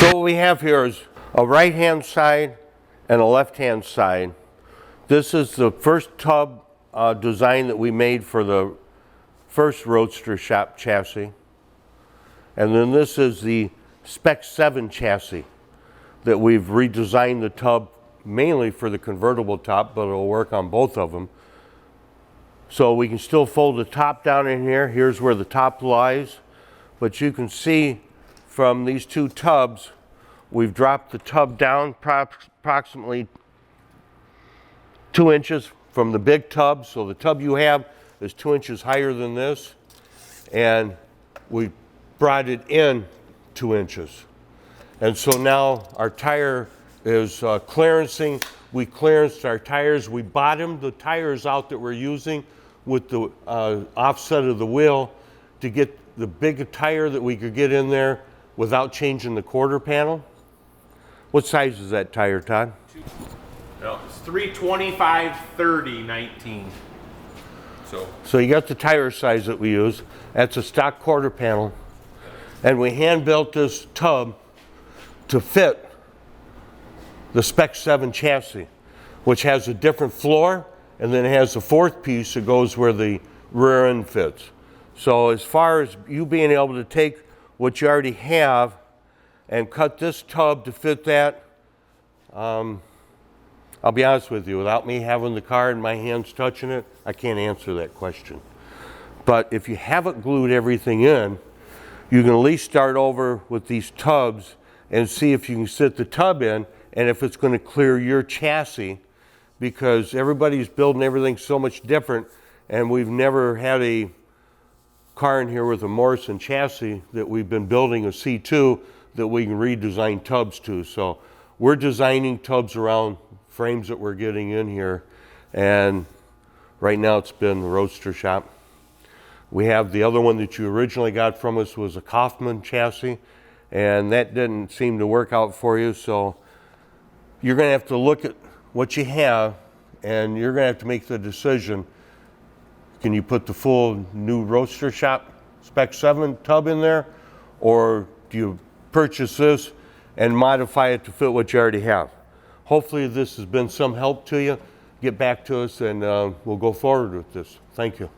So what we have here is a right-hand side and a left-hand side. This is the first tub design that we made for the first Roadster shop chassis. And then this is the SPEC7 chassis that we've redesigned the tub mainly for the convertible top, but it'll work on both of them. So we can still fold the top down in here. Here's where the top lies. But you can see from these two tubs, we've dropped the tub down approximately 2 inches from the big tub. So the tub you have is 2 inches higher than this. And we brought it in 2 inches. And so now our tire is clearancing. We clearanced our tires. We bottomed the tires out that we're using with the offset of the wheel to get the big tire that we could get in there without changing the quarter panel. What size is that tire, Todd? No, it's 325, 30, 19. So you got the tire size that we use. That's a stock quarter panel. And we hand built this tub to fit the SPEC7 chassis, which has a different floor, and then it has a fourth piece that goes where the rear end fits. So as far as you being able to take what you already have and cut this tub to fit that, I'll be honest with you, without me having the car and my hands touching it, I can't answer that question. But if you haven't glued everything in, you can at least start over with these tubs and see if you can sit the tub in and if it's going to clear your chassis, because everybody's building everything so much different, and we've never had a car in here with a Morrison chassis that we've been building a C2 that we can redesign tubs to. So we're designing tubs around frames that we're getting in here, and right now it's been the Roadster shop. We have the other one that you originally got from us was a Kaufman chassis, and that didn't seem to work out for you, so you're going to have to look at what you have, and you're going to have to make the decision. Can you put the full new Roadster shop SPEC7 tub in there, or do you purchase this and modify it to fit what you already have? Hopefully this has been some help to you. Get back to us and we'll go forward with this. Thank you.